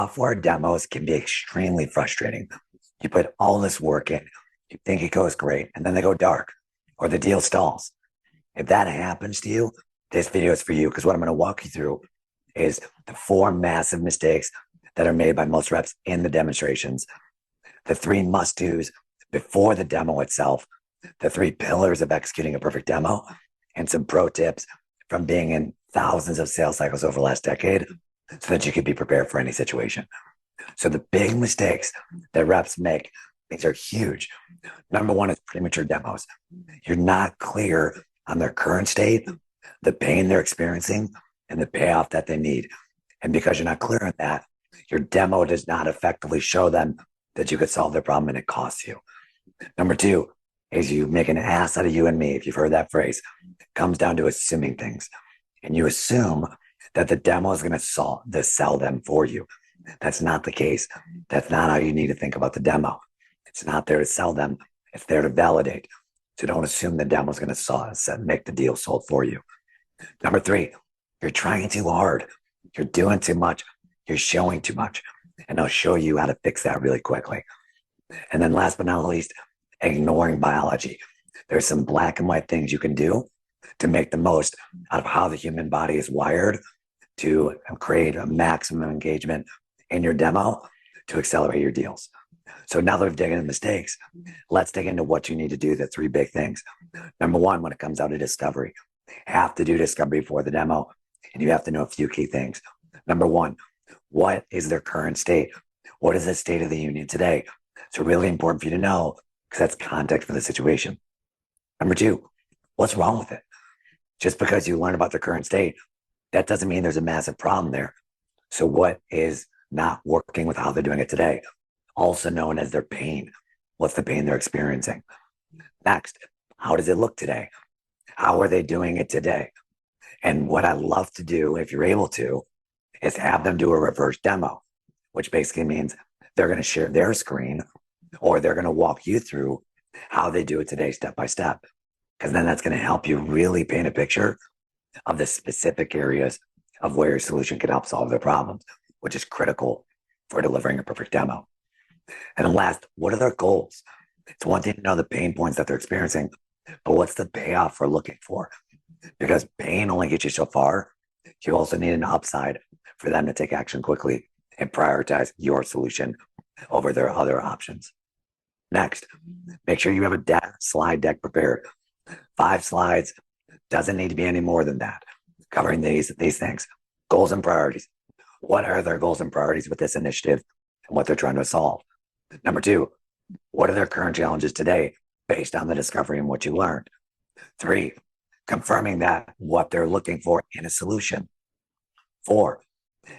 Software demos can be extremely frustrating. You put all this work in, you think it goes great, and then they go dark or the deal stalls. If that happens to you, this video is for you because what I'm going to walk you through is the four massive mistakes that are made by most reps in the demonstrations, the three must-dos before the demo itself, the three pillars of executing a perfect demo, and some pro tips from being in thousands of sales cycles over the last decade so that you can be prepared for any situation. So the big mistakes that reps make, these are huge. Number one is premature demos. You're not clear on their current state, the pain they're experiencing, and the payoff that they need. And because you're not clear on that, your demo does not effectively show them that you could solve their problem and it costs you. Number two is you make an ass out of you and me. If you've heard that phrase, it comes down to assuming things. And you assume that the demo is going to sell them for you. That's not the case. That's not how you need to think about the demo. It's not there to sell them. It's there to validate. So don't assume the demo is going to make the deal sold for you. Number three, you're trying too hard. You're doing too much. You're showing too much. And I'll show you how to fix that really quickly. And then last but not least, ignoring biology. There's some black and white things you can do to make the most out of how the human body is wired to create a maximum engagement in your demo to accelerate your deals. So now that we've dug into mistakes, let's dig into what you need to do, the three big things. Number one, when it comes out to discovery, you have to do discovery before the demo, and you have to know a few key things. Number one, what is their current state? What is the state of the union today? It's really important for you to know because that's context for the situation. Number two, what's wrong with it? Just because you learn about their current state, that doesn't mean there's a massive problem there. So what is not working with how they're doing it today? Also known as their pain. What's the pain they're experiencing? Next, how does it look today? How are they doing it today? And what I love to do, if you're able to, is have them do a reverse demo, which basically means they're going to share their screen or they're going to walk you through how they do it today, step by step. Because then that's going to help you really paint a picture of the specific areas of where your solution can help solve their problems, which is critical for delivering a perfect demo. And then last, what are their goals? It's one thing to know the pain points that they're experiencing, but what's the payoff we're looking for? Because pain only gets you so far. You also need an upside for them to take action quickly and prioritize your solution over their other options. Next, make sure you have a slide deck prepared. 5 slides, doesn't need to be any more than that. Covering these things, goals and priorities. What are their goals and priorities with this initiative and what they're trying to solve? Number 2, what are their current challenges today based on the discovery and what you learned? 3, confirming that what they're looking for in a solution. 4,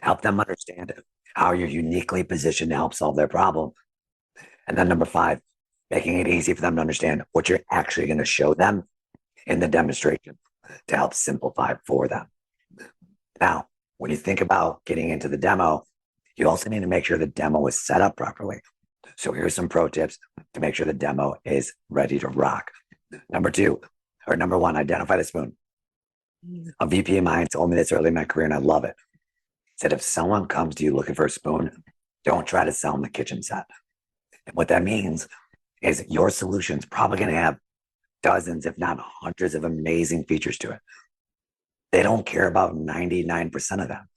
help them understand how you're uniquely positioned to help solve their problem. And then number 5, making it easy for them to understand what you're actually going to show them in the demonstration to help simplify it for them. Now, when you think about getting into the demo, you also need to make sure the demo is set up properly. So here's some pro tips to make sure the demo is ready to rock. Number 1, identify the spoon. A VP of mine told me this early in my career, and I love it. He said, if someone comes to you looking for a spoon, don't try to sell them the kitchen set. And what that means is your solution's probably going to have dozens, if not hundreds of amazing features to it. They don't care about 99% of them.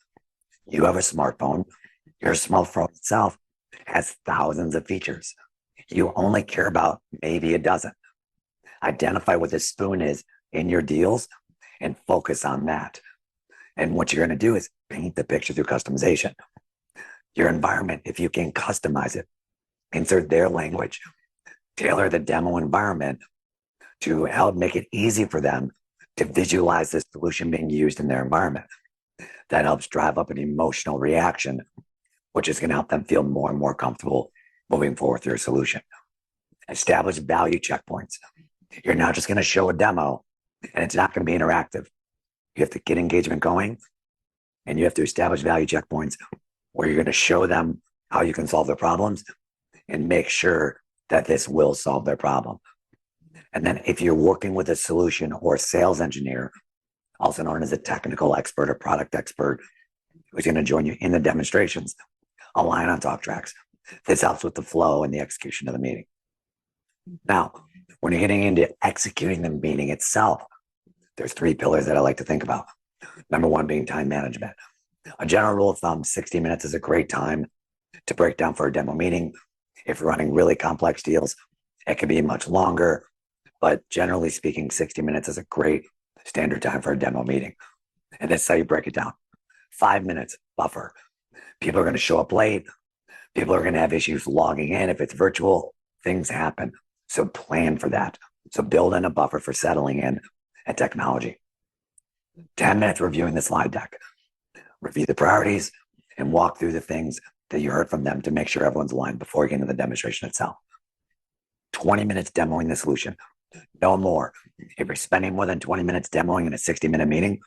You have a smartphone. Your smartphone itself has thousands of features. You only care about maybe a dozen. Identify what the spoon is in your deals and focus on that. And what you're going to do is paint the picture through customization. Your environment, if you can customize it, insert their language, tailor the demo environment to help make it easy for them to visualize the solution being used in their environment. That helps drive up an emotional reaction, which is going to help them feel more and more comfortable moving forward with your solution. Establish value checkpoints. You're not just going to show a demo and it's not going to be interactive. You have to get engagement going and you have to establish value checkpoints where you're going to show them how you can solve their problems and make sure that this will solve their problem. And then if you're working with a solution or a sales engineer, also known as a technical expert or product expert, who's going to join you in the demonstrations, align on talk tracks. This helps with the flow and the execution of the meeting. Now, when you're getting into executing the meeting itself, there's 3 pillars that I like to think about. Number 1 being time management. A general rule of thumb, 60 minutes is a great time to break down for a demo meeting. If you're running really complex deals, it could be much longer, but generally speaking, 60 minutes is a great standard time for a demo meeting. And that's how you break it down. 5 minutes buffer. People are going to show up late. People are going to have issues logging in. If it's virtual, things happen. So plan for that. So build in a buffer for settling in and technology. 10 minutes reviewing the slide deck. Review the priorities and walk through the things that you heard from them to make sure everyone's aligned before you get into the demonstration itself. 20 minutes demoing the solution. No more. If you're spending more than 20 minutes demoing in a 60-minute meeting,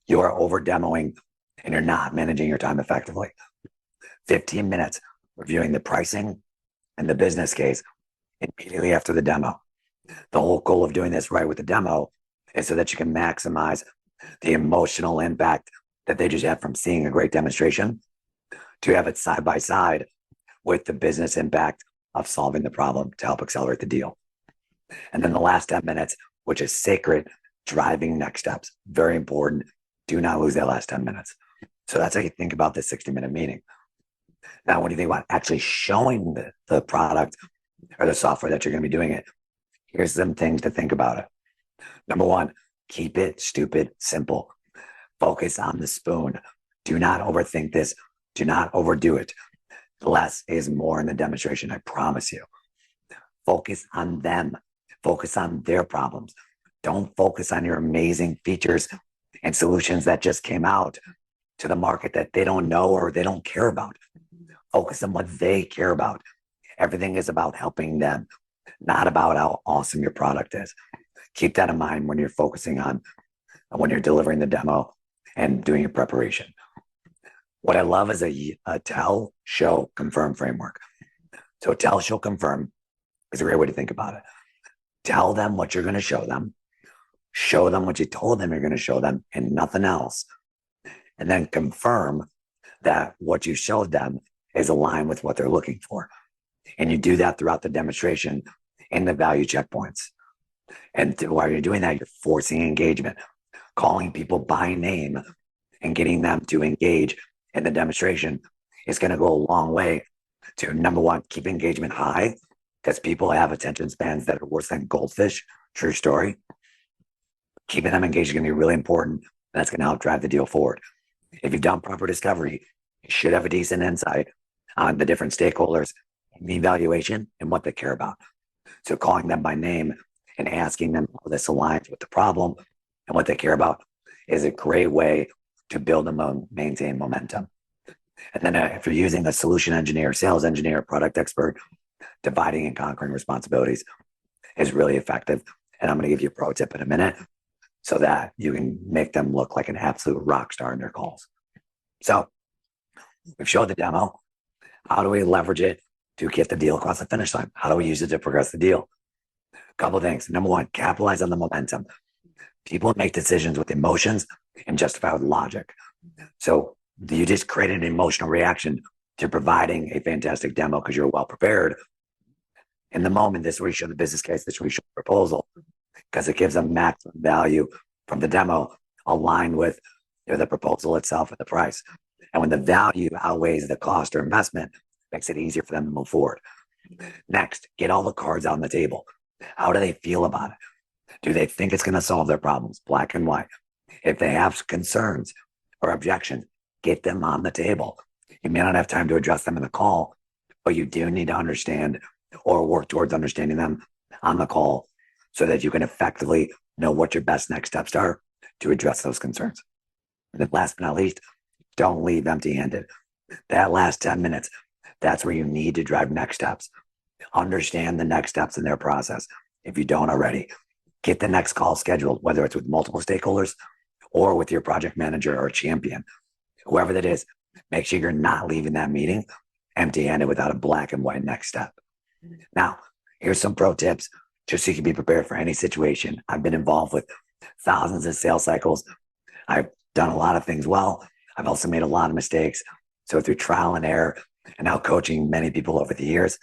you are over demoing and you're not managing your time effectively. 15 minutes reviewing the pricing and the business case immediately after the demo. The whole goal of doing this right with the demo is so that you can maximize the emotional impact that they just have from seeing a great demonstration to have it side by side with the business impact of solving the problem to help accelerate the deal. And then the last 10 minutes, which is sacred, driving next steps. Very important. Do not lose that last 10 minutes. So that's how you think about this 60-minute meeting. Now, when you think about actually showing the product or the software that you're going to be doing it, here's some things to think about it. Number 1, keep it stupid simple. Focus on the spoon. Do not overthink this. Do not overdo it. Less is more in the demonstration, I promise you. Focus on them. Focus on their problems. Don't focus on your amazing features and solutions that just came out to the market that they don't know or they don't care about. Focus on what they care about. Everything is about helping them, not about how awesome your product is. Keep that in mind when you're focusing on, when you're delivering the demo and doing your preparation. What I love is a tell, show, confirm framework. So tell, show, confirm is a great way to think about it. Tell them what you're going to show them. Show them what you told them you're going to show them and nothing else. And then confirm that what you showed them is aligned with what they're looking for. And you do that throughout the demonstration in the value checkpoints. And while you're doing that, you're forcing engagement, calling people by name and getting them to engage in the demonstration is going to go a long way to, number 1, keep engagement high, because people have attention spans that are worse than goldfish. True story. Keeping them engaged is going to be really important. That's going to help drive the deal forward. If you've done proper discovery, you should have a decent insight on the different stakeholders, the evaluation, and what they care about. So calling them by name and asking them how this aligns with the problem and what they care about is a great way to build and maintain momentum. And then if you're using a solution engineer, sales engineer, product expert, dividing and conquering responsibilities is really effective. And I'm going to give you a pro tip in a minute so that you can make them look like an absolute rock star in their calls. So we've showed the demo. How do we leverage it to get the deal across the finish line? How do we use it to progress the deal? A couple of things. Number 1, capitalize on the momentum. People make decisions with emotions and justify with logic. So you just create an emotional reaction to providing a fantastic demo because you're well prepared. In the moment, this is where you show the business case, this is where you show the proposal, because it gives them maximum value from the demo aligned with the proposal itself and the price. And when the value outweighs the cost or investment, it makes it easier for them to move forward. Next, get all the cards on the table. How do they feel about it? Do they think it's going to solve their problems? Black and white. If they have concerns or objections, get them on the table. You may not have time to address them in the call, but you do need to understand or work towards understanding them on the call so that you can effectively know what your best next steps are to address those concerns. And then last but not least, don't leave empty-handed. That last 10 minutes, that's where you need to drive next steps. Understand the next steps in their process. If you don't already, get the next call scheduled, whether it's with multiple stakeholders or with your project manager or champion, whoever that is. Make sure you're not leaving that meeting empty-handed without a black and white next step. Now, here's some pro tips just so you can be prepared for any situation. I've been involved with thousands of sales cycles. I've done a lot of things well. I've also made a lot of mistakes. So through trial and error and now coaching many people over the years,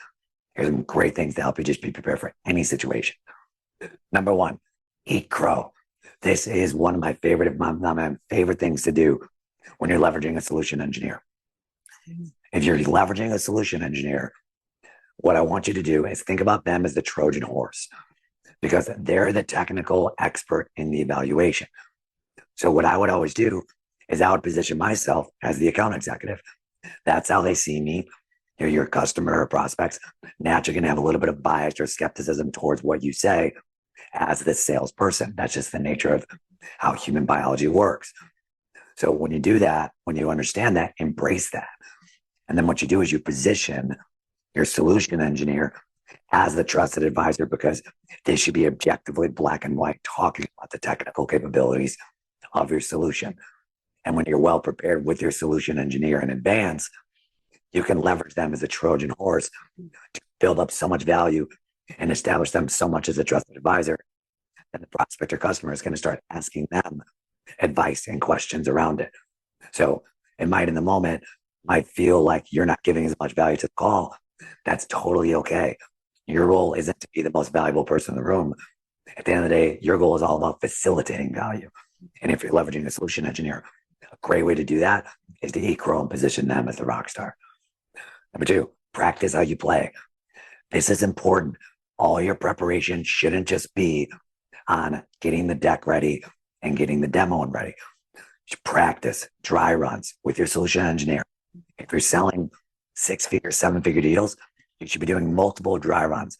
here's some great things to help you just be prepared for any situation. Number one, eat crow. This is one of my favorite, if not my favorite things to do when you're leveraging a solution engineer. If you're leveraging a solution engineer, what I want you to do is think about them as the Trojan horse, because they're the technical expert in the evaluation. So what I would always do is I would position myself as the account executive. That's how they see me. You're your customer or prospects. Naturally going to have a little bit of bias or skepticism towards what you say as the salesperson. That's just the nature of how human biology works. So when you do that, when you understand that, embrace that. And then what you do is you position your solution engineer as the trusted advisor, because they should be objectively black and white talking about the technical capabilities of your solution. And when you're well prepared with your solution engineer in advance, you can leverage them as a Trojan horse to build up so much value and establish them so much as a trusted advisor. And the prospect or customer is going to start asking them advice and questions around it. So it might, in the moment, might feel like you're not giving as much value to the call. That's totally okay. Your role isn't to be the most valuable person in the room. At the end of the day, your goal is all about facilitating value. And if you're leveraging a solution engineer, a great way to do that is to eat crow and position them as the rock star. Number two, practice how you play. This is important. All your preparation shouldn't just be on getting the deck ready and getting the demo ready. You should practice dry runs with your solution engineer. If you're selling 6-figure, 7-figure deals, you should be doing multiple dry runs.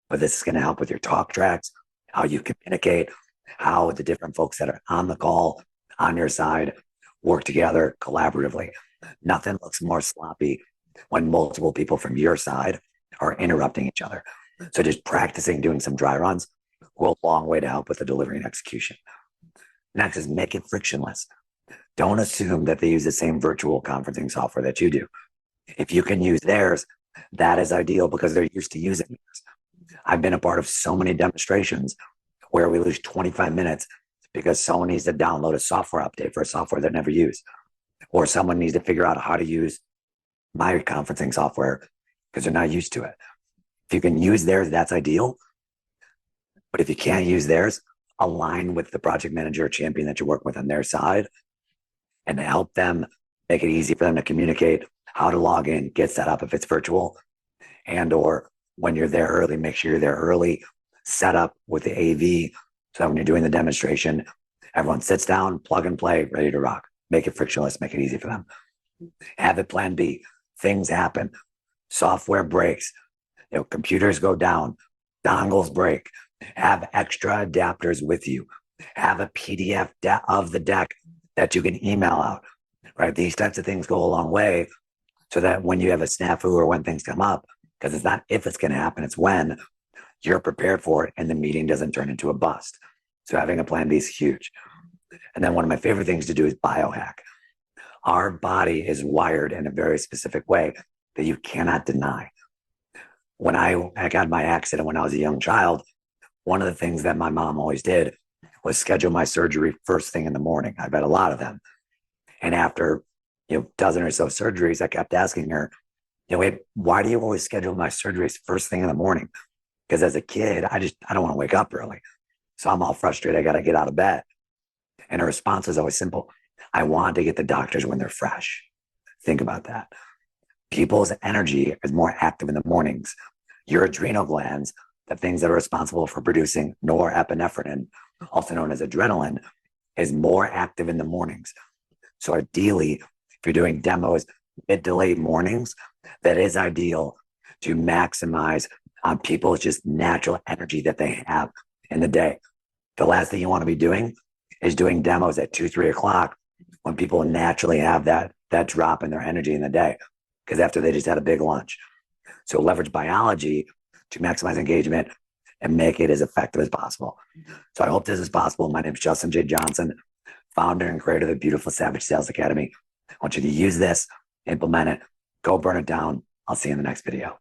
But this is going to help with your talk tracks, how you communicate, how the different folks that are on the call on your side work together collaboratively. Nothing looks more sloppy when multiple people from your side are interrupting each other. So just practicing doing some dry runs will go a long way to help with the delivery and execution. Next is make it frictionless. Don't assume that they use the same virtual conferencing software that you do. If you can use theirs, that is ideal because they're used to using yours. I've been a part of so many demonstrations where we lose 25 minutes because someone needs to download a software update for a software they never use, or someone needs to figure out how to use my conferencing software because they're not used to it. If you can use theirs, that's ideal. But if you can't use theirs, align with the project manager or champion that you work with on their side and help them make it easy for them to communicate how to log in, get set up if it's virtual, and or when you're there early, make sure you're there early, set up with the AV so that when you're doing the demonstration, everyone sits down, plug and play, ready to rock. Make it frictionless, make it easy for them. Have it plan B. Things happen. Software breaks. Computers go down. Dongles break. Have extra adapters with you. Have a PDF of the deck that you can email out, right? These types of things go a long way so that when you have a snafu or when things come up, because it's not if it's going to happen, it's when, you're prepared for it and the meeting doesn't turn into a bust. So having a plan B is huge. And then one of my favorite things to do is biohack. Our body is wired in a very specific way that you cannot deny. When I got my accident when I was a young child, one of the things that my mom always did was schedule my surgery first thing in the morning. I've had a lot of them. And after, dozen or so surgeries, I kept asking her, wait, why do you always schedule my surgeries first thing in the morning? Because as a kid, I don't want to wake up early. So I'm all frustrated. I got to get out of bed. And her response was always simple. I want to get the doctors when they're fresh. Think about that. People's energy is more active in the mornings. Your adrenal glands, the things that are responsible for producing norepinephrine, also known as adrenaline, is more active in the mornings. So ideally, if you're doing demos mid to late mornings, that is ideal to maximize on people's just natural energy that they have in the day. The last thing you want to be doing is doing demos at 2-3 o'clock when people naturally have that drop in their energy in the day, because after they just had a big lunch. So leverage biology to maximize engagement and make it as effective as possible. So I hope this is possible. My name is Justin J. Johnson, founder and creator of the Beautiful Savage Sales Academy. I want you to use this, implement it, go burn it down. I'll see you in the next video.